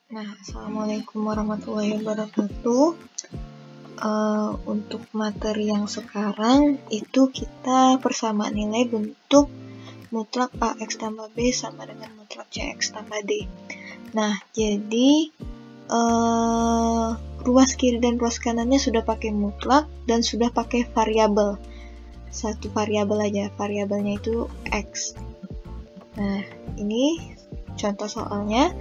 Assalamualaikum warahmatullahi wabarakatuh. Untuk materi yang sekarang itu kita persamaan nilai bentuk mutlak AX tambah B sama dengan mutlak CX tambah D. Jadi ruas kiri dan ruas kanannya sudah pakai mutlak dan sudah pakai variabel. Satu variabel aja, variabelnya itu X. Ini contoh soalnya.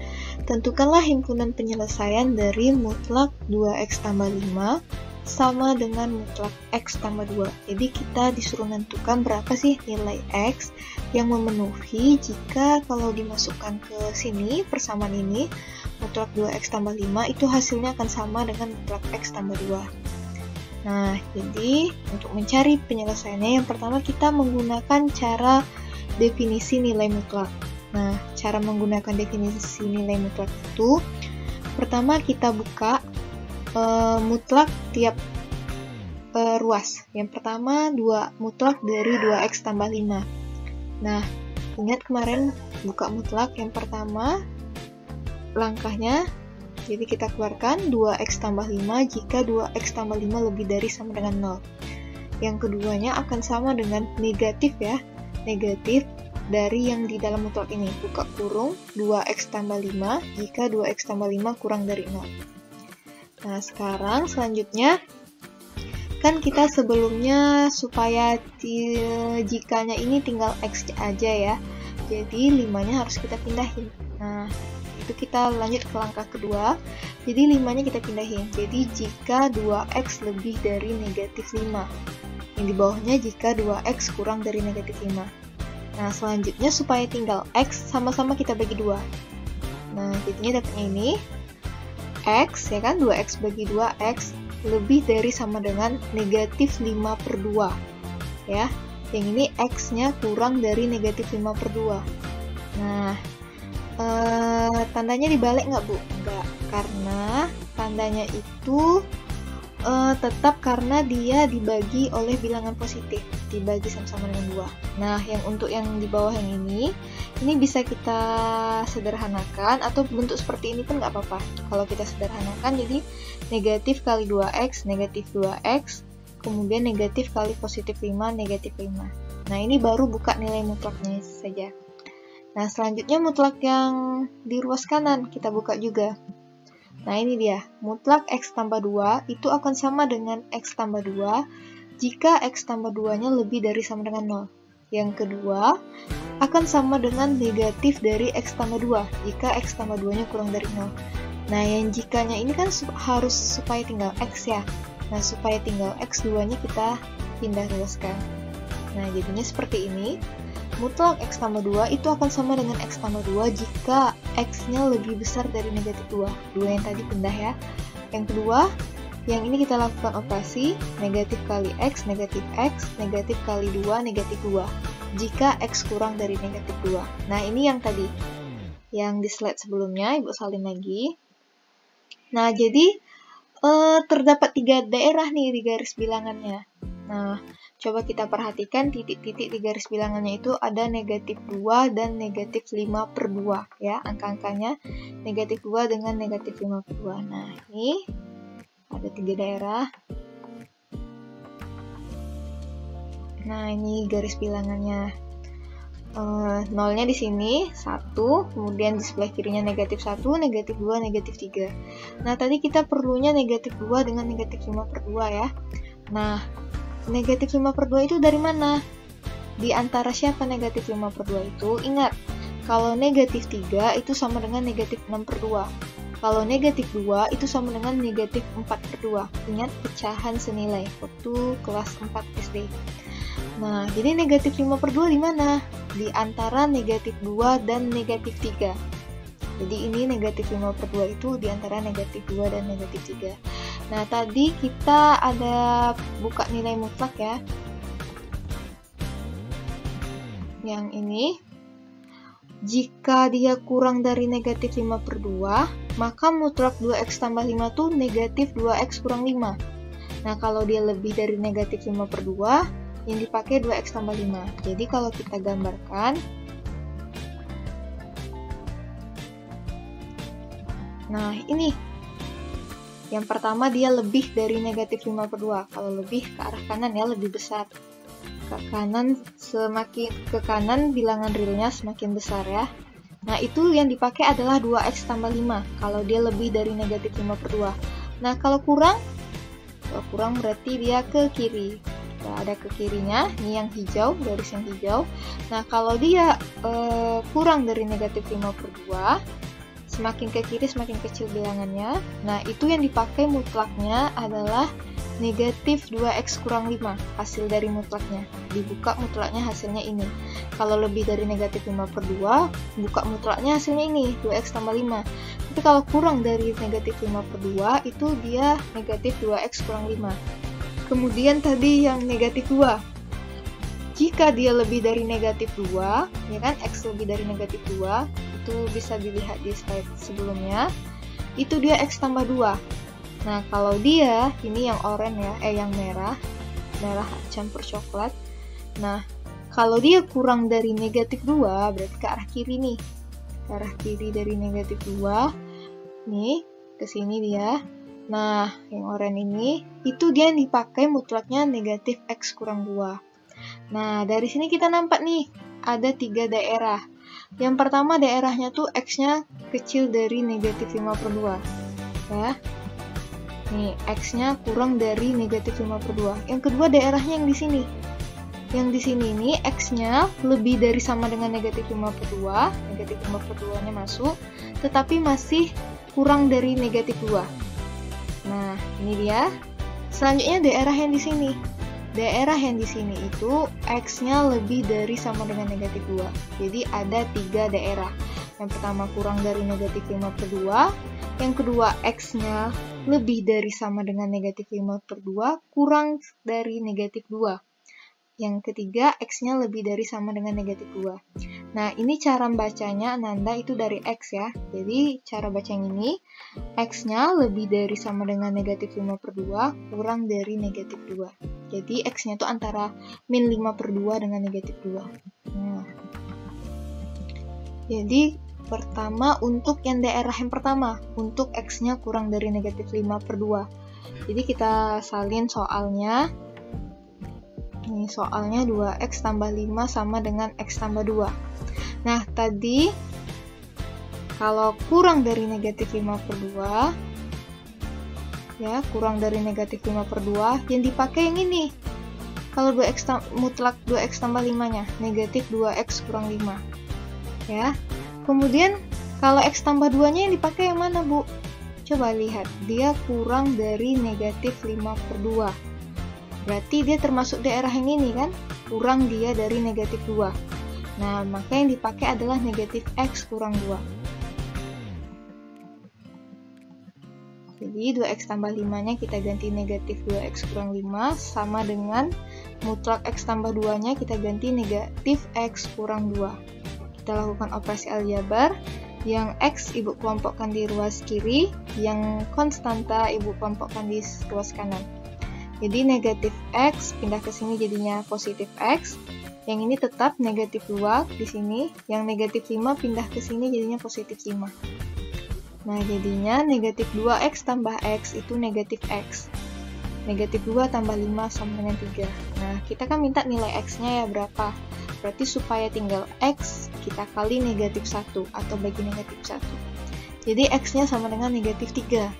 Tentukanlah himpunan penyelesaian dari mutlak 2X tambah 5 sama dengan mutlak X tambah 2. Jadi kita disuruh menentukan berapa sih nilai X yang memenuhi jika kalau dimasukkan ke sini, persamaan ini, mutlak 2X tambah 5 itu hasilnya akan sama dengan mutlak X tambah 2. Jadi untuk mencari penyelesaiannya, yang pertama kita menggunakan cara definisi nilai mutlak. Cara menggunakan definisi nilai mutlak itu, pertama kita buka mutlak tiap ruas. Yang pertama, mutlak dari 2X tambah 5. Ingat kemarin buka mutlak yang pertama, langkahnya, jadi kita keluarkan 2X tambah 5 jika 2X tambah 5 lebih dari sama dengan 0. Yang keduanya akan sama dengan negatif ya, negatif dari yang di dalam mutlak ini, buka kurung 2X tambah 5 jika 2X tambah 5 kurang dari 0. Sekarang selanjutnya kan kita sebelumnya supaya jikanya ini tinggal X aja ya, jadi 5-nya harus kita pindahin. Itu kita lanjut ke langkah kedua, jadi 5-nya kita pindahin. Jadi jika 2X lebih dari negatif 5, yang di bawahnya jika 2X kurang dari negatif 5. Selanjutnya supaya tinggal X, sama-sama kita bagi 2. Jadinya dapatnya ini X, ya kan, 2X bagi 2, X lebih dari sama dengan negatif 5/2. Ya, yang ini X-nya kurang dari negatif 5/2. Tandanya dibalik nggak, Bu? Nggak, karena tandanya itu tetap karena dia dibagi oleh bilangan positif, dibagi sama-sama dengan 2. Yang untuk yang di bawah yang ini bisa kita sederhanakan, atau bentuk seperti ini pun nggak apa-apa. Kalau kita sederhanakan, jadi negatif kali 2X, negatif 2X, kemudian negatif kali positif 5, negatif 5. Ini baru buka nilai mutlaknya saja. Selanjutnya mutlak yang di ruas kanan, kita buka juga. Ini dia, mutlak X tambah 2 itu akan sama dengan X tambah 2 jika X tambah 2-nya lebih dari sama dengan 0. Yang kedua, akan sama dengan negatif dari X tambah 2 jika X tambah 2-nya kurang dari 0. Yang jikanya ini kan harus supaya tinggal X ya. Supaya tinggal X, 2-nya kita pindah ruaskan. Jadinya seperti ini. Mutlak X tambah 2 itu akan sama dengan X tambah 2 jika X-nya lebih besar dari negatif 2. 2 yang tadi pindah ya. Yang kedua, yang ini kita lakukan operasi negatif kali X, negatif kali 2, negatif 2. Jika X kurang dari negatif 2. Ini yang tadi. Yang di slide sebelumnya, Ibu salin lagi. Jadi terdapat 3 daerah nih di garis bilangannya. Coba kita perhatikan titik-titik di garis bilangannya itu ada negatif 2 dan negatif 5/2 ya, angka-angkanya negatif 2 dengan negatif 5/2. Ini ada 3 daerah. Ini garis bilangannya. Nolnya di sini 1, kemudian di sebelah kirinya negatif 1, negatif 2, negatif 3. Tadi kita perlunya negatif 2 dengan negatif 5/2 ya. Negatif 5/2 itu dari mana? Di antara siapa negatif 5/2 itu? Ingat, kalau negatif 3 itu sama dengan negatif 6/2. Kalau negatif 2 itu sama dengan negatif 4/2. Ingat pecahan senilai waktu kelas 4 SD. Jadi negatif 5/2 di mana? Di antara negatif 2 dan negatif 3. Jadi ini negatif 5/2 itu di antara negatif 2 dan negatif 3. Tadi kita ada buka nilai mutlak ya. Yang ini, jika dia kurang dari negatif 5/2, maka mutlak 2X tambah 5 itu negatif 2X kurang 5. Kalau dia lebih dari negatif 5/2, yang dipakai 2X tambah 5. Jadi kalau kita gambarkan, Nah, ini. Yang pertama dia lebih dari negatif 5/2. Kalau lebih ke arah kanan ya, lebih besar. Ke kanan, semakin ke kanan bilangan realnya semakin besar ya. Nah, itu yang dipakai adalah 2x tambah 5 kalau dia lebih dari negatif 5/2. Nah, kalau kurang berarti dia ke kiri. Nah, ada ke kirinya, ini yang hijau, garis yang hijau. Nah, kalau dia kurang dari negatif 5/2, semakin ke kiri semakin kecil bilangannya. Nah, itu yang dipakai mutlaknya adalah negatif 2x kurang 5, hasil dari mutlaknya. Dibuka mutlaknya hasilnya ini. Kalau lebih dari negatif 5/2, buka mutlaknya hasilnya ini, 2x tambah 5. Tapi kalau kurang dari negatif 5/2, itu dia negatif 2x kurang 5. Kemudian tadi yang negatif 2. Jika dia lebih dari negatif 2, ya kan, x lebih dari negatif 2, itu bisa dilihat di slide sebelumnya, itu dia x tambah 2. Nah, kalau dia, ini yang oranye ya, yang merah campur coklat. Nah, kalau dia kurang dari negatif 2, berarti ke arah kiri nih. Ke arah kiri dari negatif 2, nih, ke sini dia. Nah, yang oranye ini, itu dia yang dipakai mutlaknya negatif x kurang 2. Nah, dari sini kita nampak nih, ada 3 daerah. Yang pertama daerahnya tuh x-nya kecil dari negatif 5/2. Ya. Nih, x-nya kurang dari negatif 5/2. Yang kedua daerahnya yang di sini. Yang di sini nih, x-nya lebih dari sama dengan negatif 5/2. Negatif 5/2-nya masuk, tetapi masih kurang dari negatif 2. Nah, ini dia. Selanjutnya daerah yang di sini. Daerah yang di sini itu x-nya lebih dari sama dengan negatif 2. Jadi ada 3 daerah. Yang pertama kurang dari negatif 5/2. Yang kedua x-nya lebih dari sama dengan negatif 5/2 kurang dari negatif 2. Yang ketiga x-nya lebih dari sama dengan negatif 2. Nah, ini cara bacanya Ananda itu dari x ya. Jadi cara baca yang ini, x-nya lebih dari sama dengan negatif 5/2 kurang dari negatif 2. Jadi x-nya itu antara min 5/2 dengan negatif 2. Nah, jadi pertama untuk yang daerah yang pertama, untuk x-nya kurang dari negatif 5/2. Jadi kita salin soalnya. Ini soalnya 2x tambah 5 sama dengan x tambah 2. Nah, tadi kalau kurang dari negatif 5/2, ya, kurang dari negatif 5/2, yang dipakai yang ini. Kalau 2x mutlak 2x tambah 5-nya, negatif 2x kurang 5. Ya. Kemudian, kalau x tambah 2-nya yang dipakai yang mana, Bu? Coba lihat, dia kurang dari negatif 5/2. Berarti dia termasuk daerah yang ini kan? Kurang dia dari negatif 2. Nah, maka yang dipakai adalah negatif x kurang 2. Jadi 2x tambah 5-nya kita ganti negatif 2x kurang 5 sama dengan mutlak x tambah 2-nya kita ganti negatif x kurang 2. Kita lakukan operasi aljabar. Yang x ibu kelompokkan di ruas kiri, yang konstanta ibu kelompokkan di ruas kanan. Jadi negatif x pindah ke sini jadinya positif x. Yang ini tetap negatif 2 di sini. Yang negatif 5 pindah ke sini jadinya positif 5. Nah, jadinya negatif 2x tambah x itu negatif x. Negatif 2 tambah 5 sama dengan 3. Nah, kita kan minta nilai x-nya ya berapa. Berarti supaya tinggal x, kita kali negatif 1 atau bagi negatif 1. Jadi x-nya sama dengan negatif 3.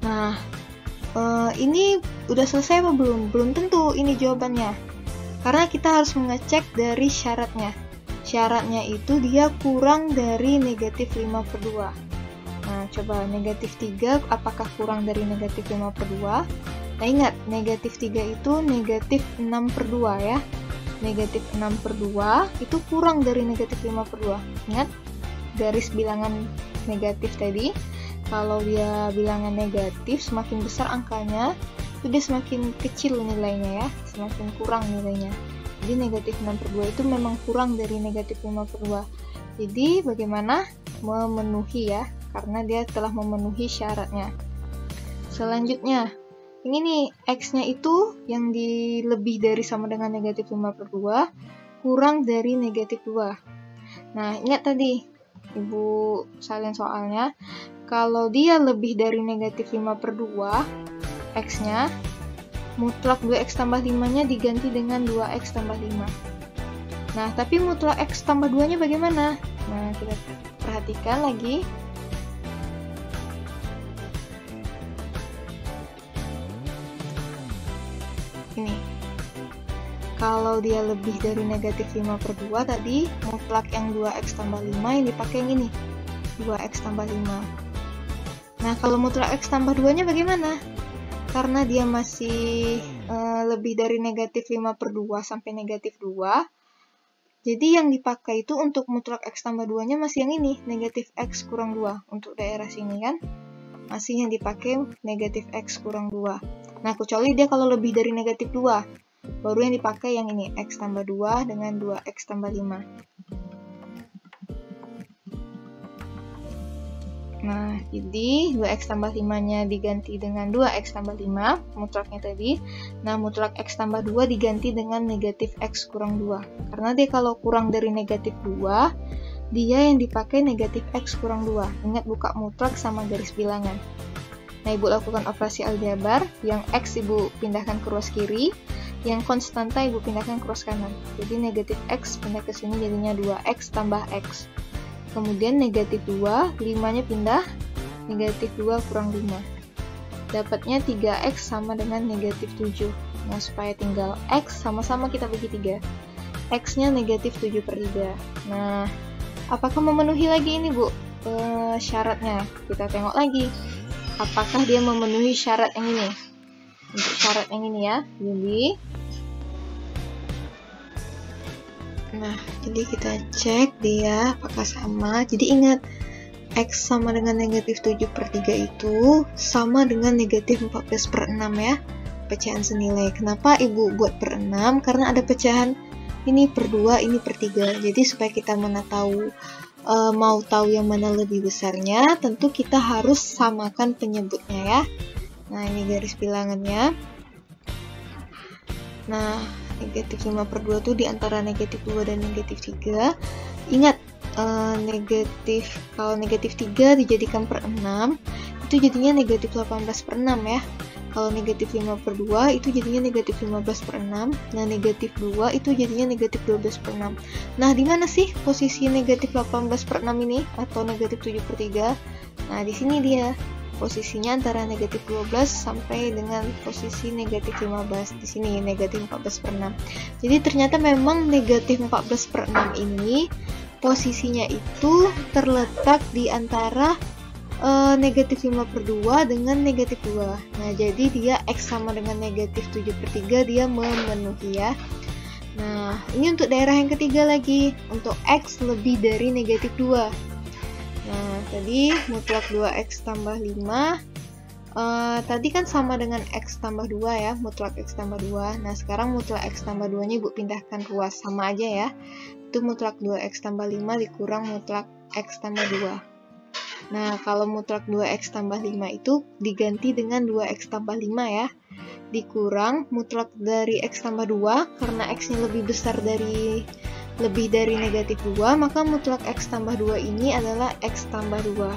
Nah, ini udah selesai apa belum? Belum tentu ini jawabannya. Karena kita harus mengecek dari syaratnya. Syaratnya itu dia kurang dari negatif 5/2. Nah, coba negatif 3 apakah kurang dari negatif 5/2? Nah, ingat, negatif 3 itu negatif 6/2 ya. Negatif 6/2 itu kurang dari negatif 5/2. Ingat, garis bilangan negatif tadi. Kalau dia bilangan negatif, semakin besar angkanya, itu dia semakin kecil nilainya ya, semakin kurang nilainya. Jadi negatif 6/2 itu memang kurang dari negatif 5/2. Jadi bagaimana? Memenuhi ya, karena dia telah memenuhi syaratnya. Selanjutnya, ini nih, x-nya itu yang lebih dari sama dengan negatif 5/2, kurang dari negatif 2. Nah, ingat tadi, Ibu salin soalnya. Kalau dia lebih dari negatif 5/2 X-nya, mutlak 2X tambah 5-nya diganti dengan 2X tambah 5. Nah, tapi mutlak X tambah 2-nya bagaimana? Nah, kita perhatikan lagi. Ini. Kalau dia lebih dari negatif 5/2 tadi, mutlak yang 2X tambah 5 yang dipakai yang ini. 2X tambah 5. Nah, kalau mutlak X tambah 2-nya bagaimana? Karena dia masih lebih dari negatif 5/2 sampai negatif 2, jadi yang dipakai itu untuk mutlak X tambah 2-nya masih yang ini, negatif X kurang 2. Untuk daerah sini kan, masih yang dipakai negatif X kurang 2. Nah, kecuali dia kalau lebih dari negatif 2, baru yang dipakai yang ini, X tambah 2 dengan 2X tambah 5. Nah, jadi 2X tambah 5-nya diganti dengan 2X tambah 5, mutlaknya tadi. Nah, mutlak X tambah 2 diganti dengan negatif X kurang 2. Karena dia kalau kurang dari negatif 2, dia yang dipakai negatif X kurang 2. Ingat buka mutlak sama garis bilangan. Nah, Ibu lakukan operasi aljabar, yang X Ibu pindahkan ke ruas kiri, yang konstanta Ibu pindahkan ke ruas kanan. Jadi negatif X pindah ke sini jadinya 2X tambah X. Kemudian negatif 2, 5-nya pindah, negatif 2 kurang 5. Dapatnya 3X sama dengan negatif 7. Nah, supaya tinggal X sama-sama kita bagi 3. X-nya negatif 7/3. Nah, apakah memenuhi lagi ini, Bu? Syaratnya. Kita tengok lagi. Apakah dia memenuhi syarat yang ini? Untuk syarat yang ini ya. Nah, jadi kita cek dia apakah sama. Jadi ingat, X sama dengan negatif 7/3 itu sama dengan negatif 14/6 ya. Pecahan senilai. Kenapa Ibu buat per 6? Karena ada pecahan ini per 2, ini per 3. Jadi supaya kita mau tahu yang mana lebih besarnya, tentu kita harus samakan penyebutnya ya. Nah, ini garis bilangannya. Nah, negatif 5/2 itu di antara negatif 2 dan negatif 3. Ingat, kalau negatif 3 dijadikan per 6, itu jadinya negatif 18/6 ya. Kalau negatif 5/2 itu jadinya negatif 15/6. Nah, negatif 2 itu jadinya negatif 12/6. Nah, di mana sih posisi negatif 18/6 ini atau negatif 7/3? Nah, di sini dia. Posisinya antara negatif 12 sampai dengan posisi negatif 15. Di sini negatif 14/6. Jadi ternyata memang negatif 14/6 ini posisinya itu terletak di antara negatif 5/2 dengan negatif 2. Nah, jadi dia X sama dengan negatif 7/3, dia memenuhi ya. Nah, ini untuk daerah yang ketiga lagi, untuk X lebih dari negatif 2. Nah, tadi mutlak 2X tambah 5, tadi kan sama dengan X tambah 2 ya, mutlak X tambah 2. Nah, sekarang mutlak X tambah 2-nya Ibu pindahkan ruas, sama aja ya. Itu mutlak 2X tambah 5 dikurang mutlak X tambah 2. Nah, kalau mutlak 2X tambah 5 itu diganti dengan 2X tambah 5 ya. Dikurang mutlak dari X tambah 2, karena X-nya lebih dari negatif 2, maka mutlak X tambah 2 ini adalah X tambah 2.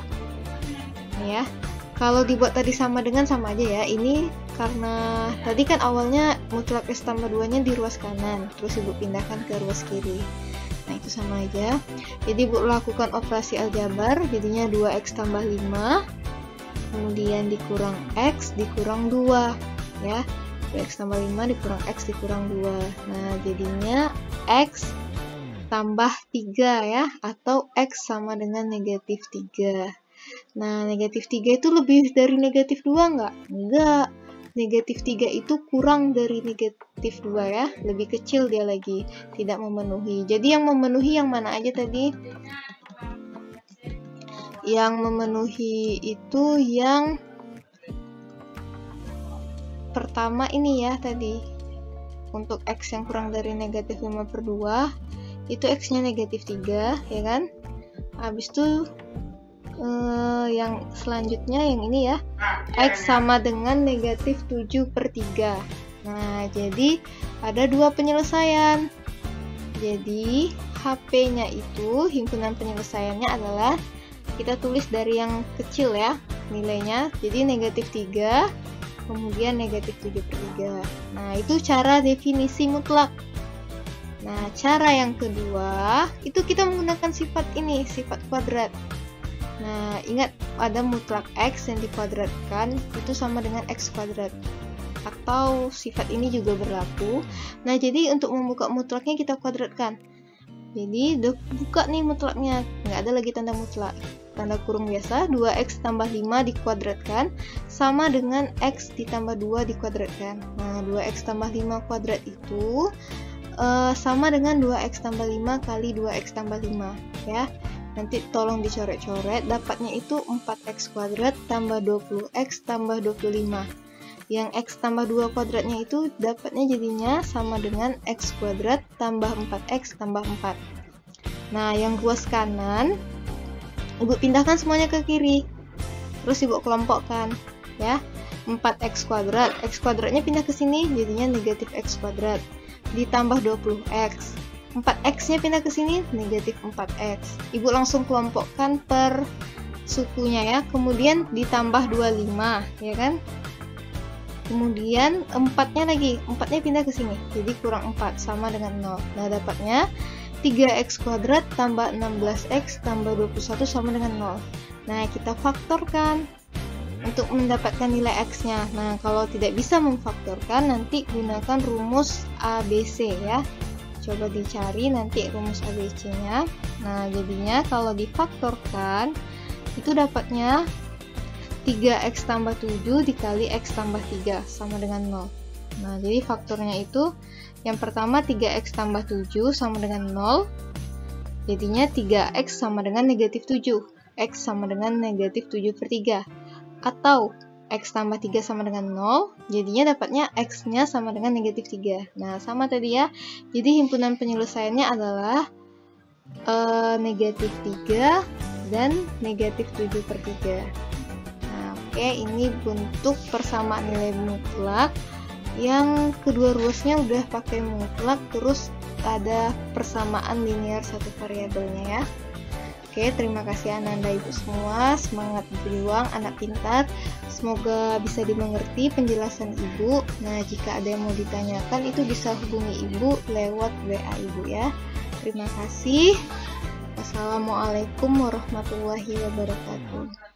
Ini ya. Kalau dibuat tadi sama dengan sama aja ya. Ini karena tadi kan awalnya mutlak X tambah 2-nya di ruas kanan, terus Ibu pindahkan ke ruas kiri. Nah, itu sama aja. Jadi Ibu lakukan operasi aljabar, jadinya 2X tambah 5, kemudian dikurang X, dikurang 2 ya. 2X tambah 5 dikurang X dikurang 2. Nah, jadinya X tambah 3 ya, atau X sama dengan negatif 3. Nah, negatif 3 itu lebih dari negatif 2 nggak? Enggak. Negatif 3 itu kurang dari negatif 2 ya, lebih kecil dia lagi, tidak memenuhi. Jadi yang memenuhi yang mana aja tadi? Yang memenuhi itu yang pertama ini ya tadi. Untuk X yang kurang dari negatif 5/2, itu X-nya negatif 3, ya kan? Habis itu yang selanjutnya yang ini ya, X sama dengan negatif 7/3. Nah, jadi ada dua penyelesaian. Jadi HP-nya itu himpunan penyelesaiannya adalah kita tulis dari yang kecil ya nilainya. Jadi negatif 3 kemudian negatif 7/3. Nah, itu cara definisi mutlak. Nah, cara yang kedua itu kita menggunakan sifat ini, sifat kuadrat. Nah, ingat ada mutlak X yang dikuadratkan itu sama dengan X kuadrat. Atau sifat ini juga berlaku. Nah, jadi untuk membuka mutlaknya kita kuadratkan. Jadi buka nih mutlaknya, nggak ada lagi tanda mutlak. Tanda kurung biasa, 2x tambah 5 dikuadratkan sama dengan x ditambah 2 dikuadratkan. Nah, 2x tambah 5 kuadrat itu sama dengan 2x tambah 5 kali 2x tambah 5 ya. Nanti tolong dicoret-coret, dapatnya itu 4x kuadrat tambah 20x tambah 25. Yang x tambah 2 kuadratnya itu dapatnya jadinya sama dengan x kuadrat tambah 4x tambah 4. Nah, yang ruas kanan Ibu pindahkan semuanya ke kiri. Terus Ibu kelompokkan ya. 4x kuadrat, x kuadratnya pindah ke sini jadinya negatif x kuadrat. Ditambah 20x. 4x-nya pindah ke sini negatif 4x. Ibu langsung kelompokkan per sukunya ya. Kemudian ditambah 25 ya kan? Kemudian 4-nya lagi, 4-nya pindah ke sini. Jadi kurang 4 sama dengan 0. Nah, dapatnya 3x kuadrat tambah 16x tambah 21 sama dengan 0. Nah, kita faktorkan untuk mendapatkan nilai x-nya. Nah, kalau tidak bisa memfaktorkan, nanti gunakan rumus ABC ya. Coba dicari nanti rumus ABC-nya. Nah, jadinya kalau difaktorkan, itu dapatnya 3x tambah 7 dikali x tambah 3 sama dengan 0. Nah, jadi faktornya itu yang pertama 3x tambah 7 sama dengan 0. Jadinya 3x sama dengan negatif 7. X sama dengan negatif 7/3. Atau x tambah 3 sama dengan 0. Jadinya dapatnya x-nya sama dengan negatif 3. Nah, sama tadi ya. Jadi himpunan penyelesaiannya adalah negatif 3 dan negatif 7/3. Nah, oke, ini bentuk persamaan nilai mutlak. Yang kedua ruasnya udah pakai mutlak, terus ada persamaan linear satu variabelnya ya. Oke, terima kasih Ananda Ibu semua, semangat berjuang anak pintar. Semoga bisa dimengerti penjelasan Ibu. Nah, jika ada yang mau ditanyakan itu bisa hubungi Ibu lewat WA Ibu ya. Terima kasih. Wassalamualaikum warahmatullahi wabarakatuh.